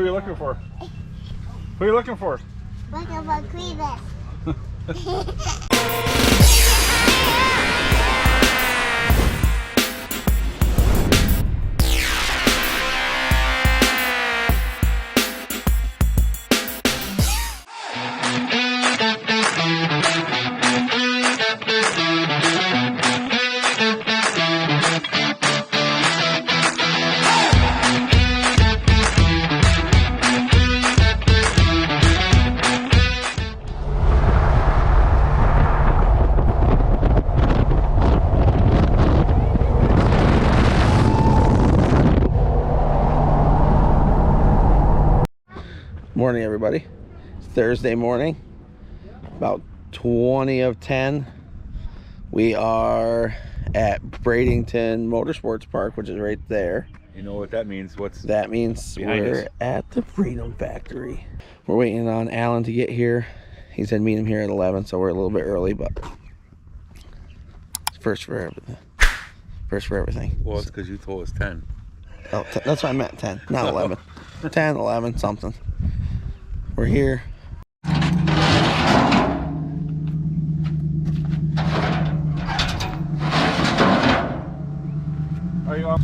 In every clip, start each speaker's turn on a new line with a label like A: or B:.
A: you looking for? Who are you looking for?
B: Looking for Clevis.
C: Morning, everybody. It's Thursday morning, about 20 of 10. We are at Bradenton Motorsports Park, which is right there.
A: You know what that means?
C: That means we're at the Freedom Factory. We're waiting on Alan to get here. He said meet him here at 11, so we're a little bit early, but it's first for everything. First for everything.
A: Well, it's because you told us 10.
C: Oh, that's what I meant, 10, not 11. 10, 11, something. We're here.
A: Are you up?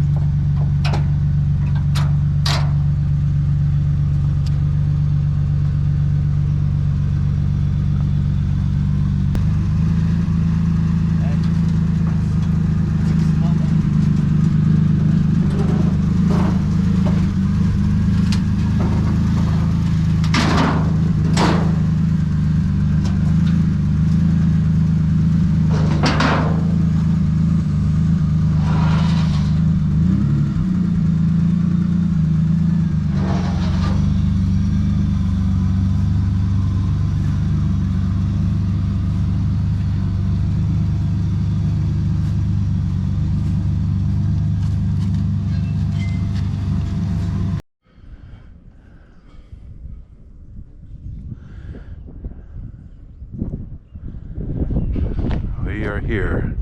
A: We are here.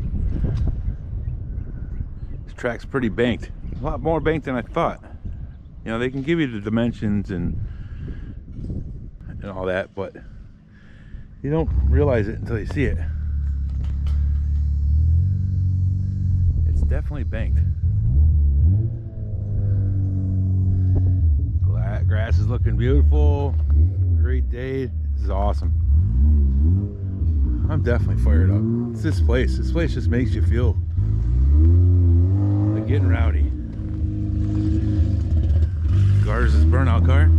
A: This track's pretty banked. A lot more banked than I thought. You know, they can give you the dimensions and all that, but you don't realize it until you see it. It's definitely banked. Grass is looking beautiful. Great day. This is awesome. I'm definitely fired up. It's this place. This place just makes you feel like getting rowdy. Garza's burnout car.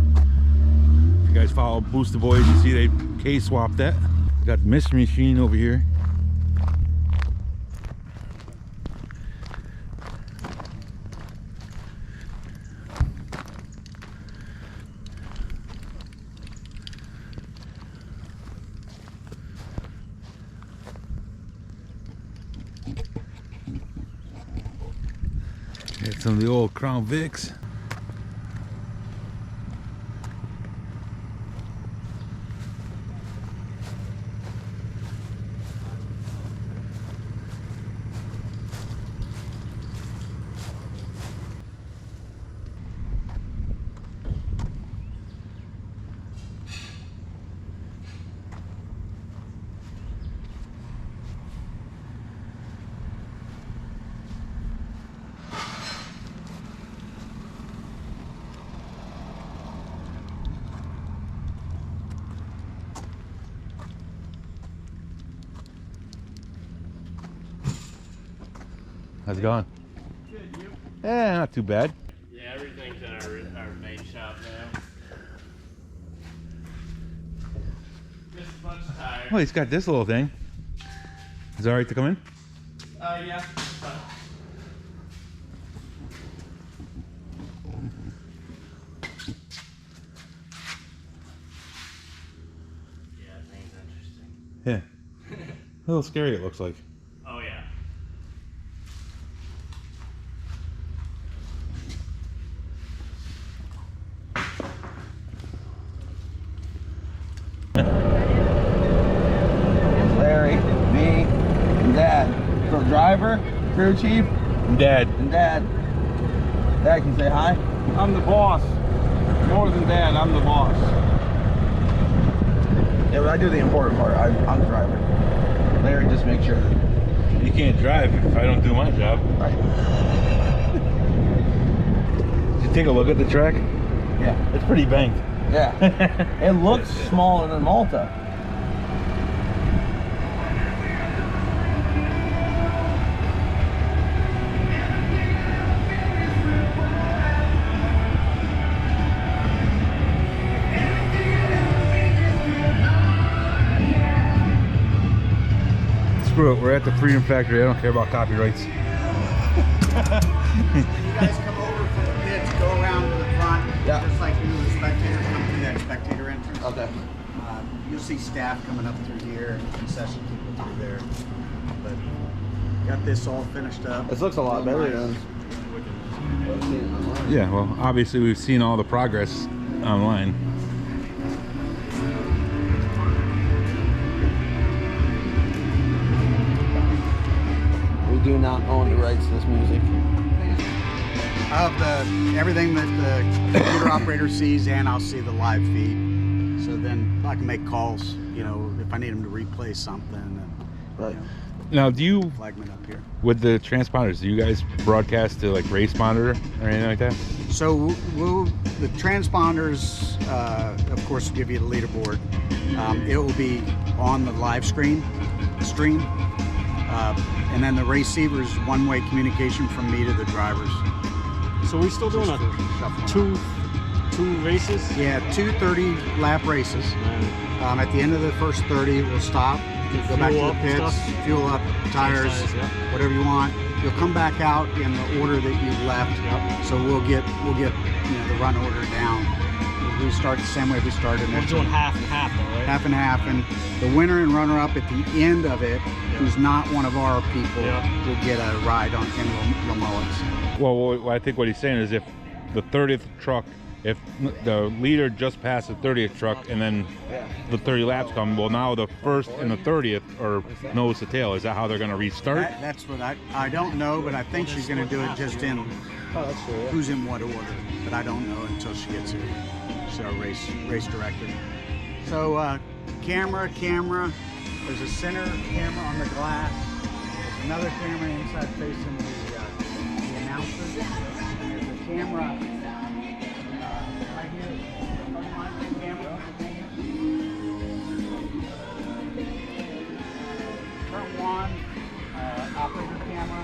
A: If you guys follow Booster Boys, you see they K-swapped that. Got the Mystery Machine over here. Got some of the old Crown Vics. How's it going?
D: Good, you?
A: Eh, not too bad.
D: Yeah, everything's in our main shop now. Just a bunch of tires.
A: Well, he's got this little thing. Is it alright to come in?
D: Yeah. Fine. Yeah, thing's interesting.
A: Yeah. A little scary, it looks like.
D: Oh, yeah.
C: Larry, me, and Dad. So driver, crew chief,
A: Dad.
C: and Dad. Dad, can you say hi?
A: I'm the boss.
E: More than that, I'm the boss.
C: Yeah, but I do the important part. I'm the driver. Larry just makes sure that.
A: You can't drive if I don't do my job.
C: Right.
A: Did you take a look at the track?
C: Yeah.
A: It's pretty banked.
C: Yeah. It looks smaller than Malta.
A: Screw it, we're at the Freedom Factory. I don't care about copyrights.
F: You guys come over for the pits, go around to the front,
C: Yeah.
F: just like you do with the spectator, come through that spectator entrance.
C: Okay.
F: You'll see staff coming up through here and concession people through there. But got this all finished up.
C: This looks a lot better than.
A: Yeah, well, obviously we've seen all the progress online.
C: We do not own the rights to this music.
F: Of everything that the computer operator sees, and I'll see the live feed. So then I can make calls, you know, if I need them to replay something. And,
C: Right.
A: Now, do you,
F: flagman up here.
A: with the transponders, do you guys broadcast to like Race Monitor or anything like that?
F: So the transponders, of course, will give you the leaderboard. It will be on the live stream, and then the receivers one-way communication from me to the drivers.
E: So we're still doing
F: Just
E: a
F: for shuffling.
E: two races?
F: Yeah, 2 30-lap races. At the end of the first 30, we'll stop, go back to
E: Fuel
F: the
E: up
F: pits,
E: stuff?
F: fuel up, tires,
E: yeah.
F: whatever you want. You'll come back out in the order that you left.
E: Yep.
F: So we'll get the run order down. We start the same way we started.
E: We're doing half and half though, right?
F: Half and half, and the winner and runner-up at the end of it, who's not one of our people, will get a ride on in La Mullets.
A: Well, I think what he's saying is if the 30th truck, if the leader just passed the 30th truck and then the 30 laps come, well, now the first and the 30th are nose to tail. Is that how they're going to restart?
F: That's what I don't know, but I think she's going to do it just in who's in what order. But I don't know until she gets here. She's our race director. So camera. There's a center camera on the glass. There's another camera inside facing the announcer. There's a camera right here. Camera. Turn 1, operator camera.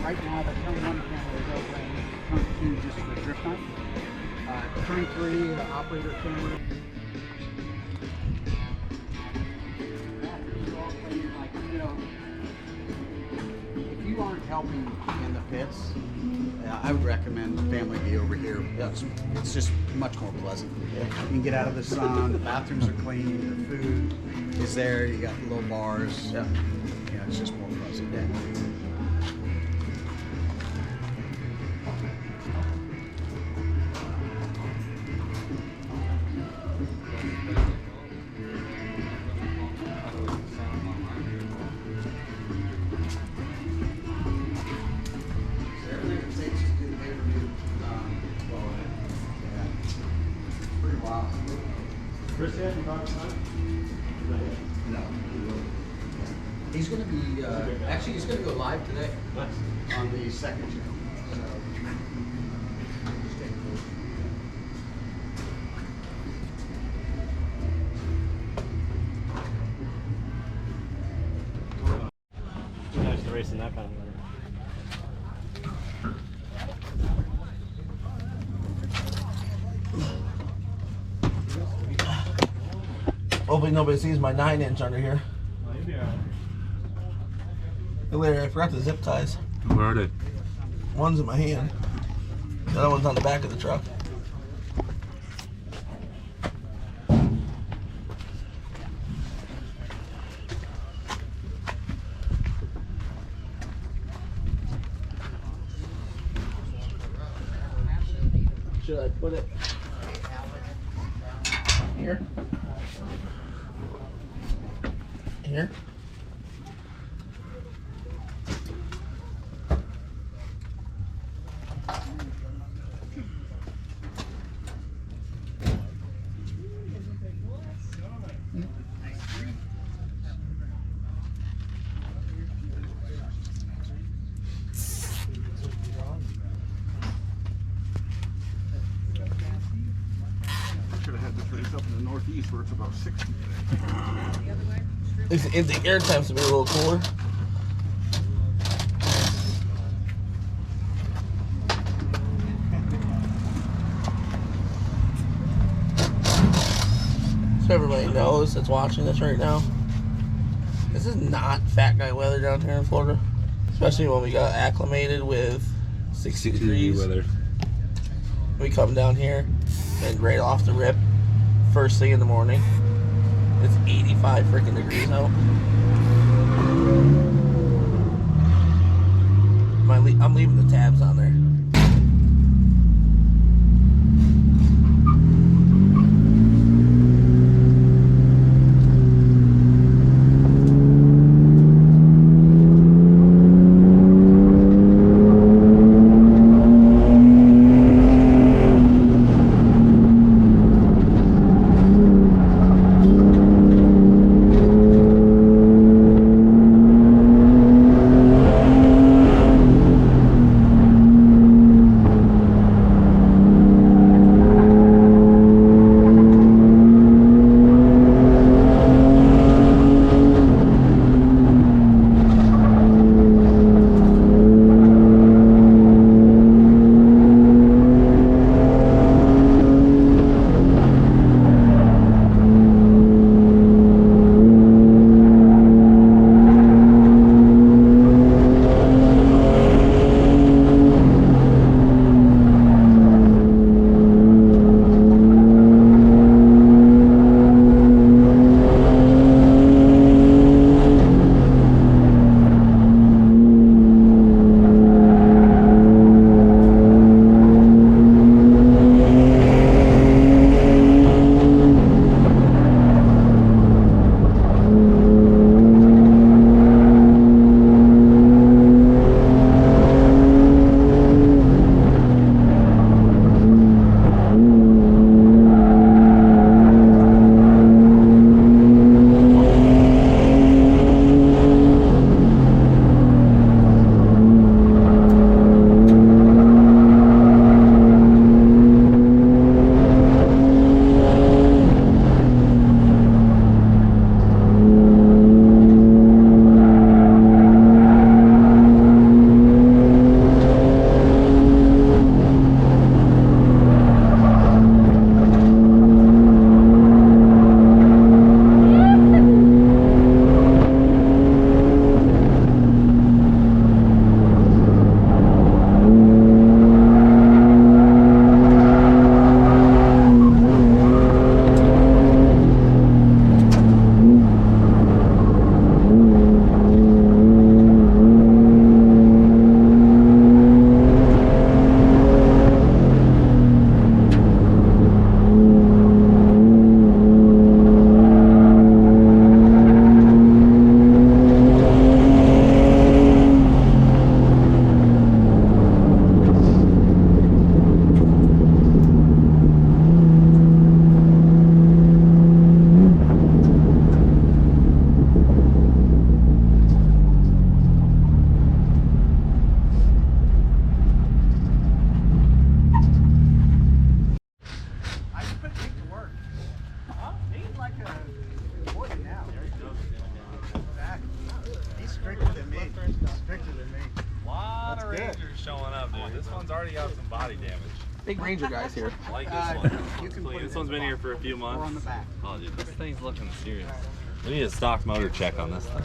F: Right now the turn 1 camera is open. Turn 2 just for drift hunt. Turn 3, the operator camera. If you aren't helping in the pits, I would recommend the family be over here. It's just much more pleasant. You can get out of the sun, the bathrooms are clean, the food is there, you got little bars. Yeah, it's just more pleasant. He's going to be, actually he's going to go live today on the second channel.
E: Too nice to race in that kind of weather.
C: Hopefully nobody sees my 9-inch under here. Hey Larry, I forgot the zip ties.
A: Where are they?
C: One's in my hand. The other one's on the back of the truck. Should I put it here? Here?
G: had this race up in the Northeast where it's about 60 today.
C: The air temps to be a little cooler. So everybody knows that's watching this right now, this is not fat guy weather down here in Florida. Especially when we got acclimated with 60 degrees.
A: weather.
C: We come down here and right off the rip, first thing in the morning, it's 85 freaking degrees out. I'm leaving the tabs on there.
D: already got some body damage.
C: Big Ranger guys here.
D: I like this one.
F: You can put
D: This one's been here for a few months.
F: Or on the back.
D: Oh, dude, this thing's looking serious. We need a stock motor check on this thing.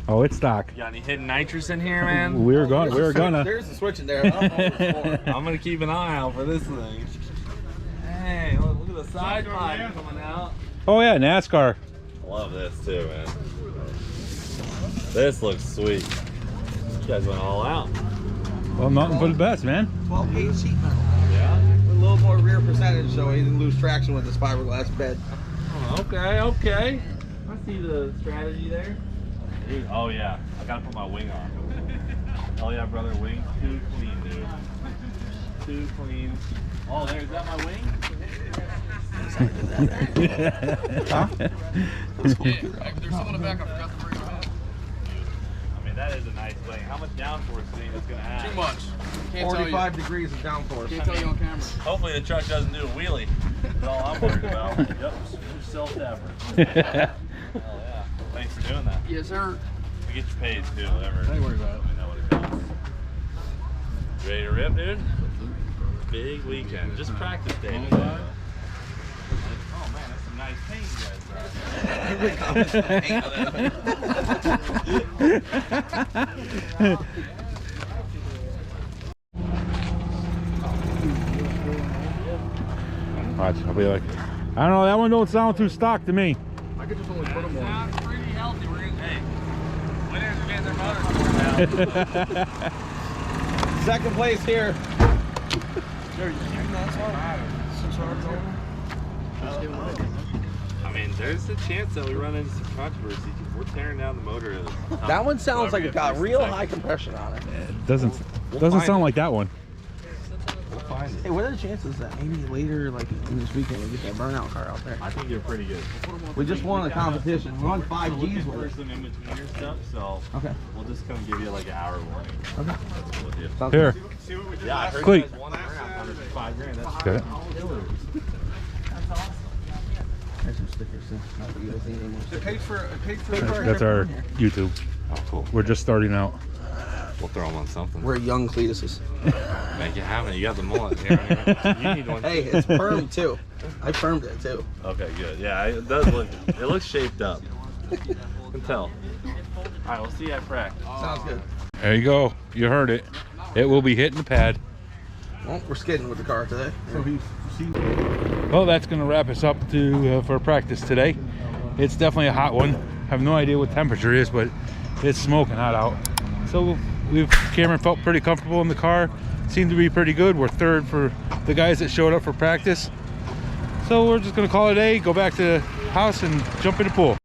A: Oh, it's stock.
D: Got any hidden nitrous in here, man?
A: We're gonna.
C: There's a switch in there. I don't know what it's for.
D: I'm gonna keep an eye out for this thing. Hey, look at the side pipe coming out.
A: Oh yeah, NASCAR.
D: Love this too, man. This looks sweet. You guys went all out.
A: Well, nothing but the best, man.
C: 12 gauge sheet metal.
D: Yeah.
C: With a little more rear percentage so he didn't lose traction with this fiberglass bed.
D: Oh, okay, okay. I see the strategy there. Dude, oh yeah, I gotta put my wing on. Hell yeah, brother, wing too clean, dude. Too clean. Oh, there's that my wing?
C: Huh?
D: There's someone in the back. I forgot to bring him in. I mean, that is a nice wing. How much downforce do you think it's gonna have?
H: Too much.
C: 45 degrees of downforce.
H: Can't tell you on camera.
D: Hopefully the truck doesn't do a wheelie. That's all I'm worried about. Yep, self-effort. Oh yeah. Thanks for doing that.
H: Yes, sir.
D: We get you paid too, whatever.
H: Don't worry about it.
D: I know what it costs. Ready to rip, dude? Big weekend. Just practice day today. Oh man, that's some nice paint you guys
A: Watch, I'll be like, I don't know, that one don't sound too stock to me.
G: I could just only put them on.
D: Sounds pretty healthy. We're gonna, hey, winners are getting their motors now.
C: Second place here.
D: I mean, there's a chance that we run into some controversy because we're tearing down the motor. Of the
C: That one sounds like it got real
D: second.
C: high compression on it.
A: It doesn't
D: find
A: sound
D: it.
A: like that one.
D: We'll find it.
C: Hey, what are the chances that maybe later, like in this weekend, we get that burnout car out there?
D: I think you're pretty good.
C: We just won a competition. We won 5 Gs
D: For
C: with it.
D: some in-betweener stuff, so
C: Okay.
D: we'll just come give you like an hour warning.
C: Okay.
D: That's cool with you.
C: Sounds
A: Here.
D: Yeah, I heard
A: Cleat.
D: you guys won a burnout under $5,000. That's
A: Okay.
D: killers.
C: There's some stickers too. Not that you guys need any more
G: It
C: stickers.
G: paid for
A: That's our YouTube.
D: Oh, cool.
A: We're just starting out.
D: We'll throw them on something.
C: We're young Cletuses.
D: Make you have it. You got the mullet. Here. You need one.
C: Hey, it's permed too. I permed it too.
D: Okay, good. Yeah, it does look. It looks shaped up. You can tell. All right, we'll see you at practice.
C: Sounds good.
A: There you go. You heard it. It will be hitting the pad.
C: Well, we're skidding with the car today.
A: Well, that's going to wrap us up to for practice today. It's definitely a hot one. I have no idea what temperature it is, but it's smoking hot out. So Cameron felt pretty comfortable in the car. Seemed to be pretty good. We're third for the guys that showed up for practice. So we're just going to call it a day, go back to the house and jump in the pool.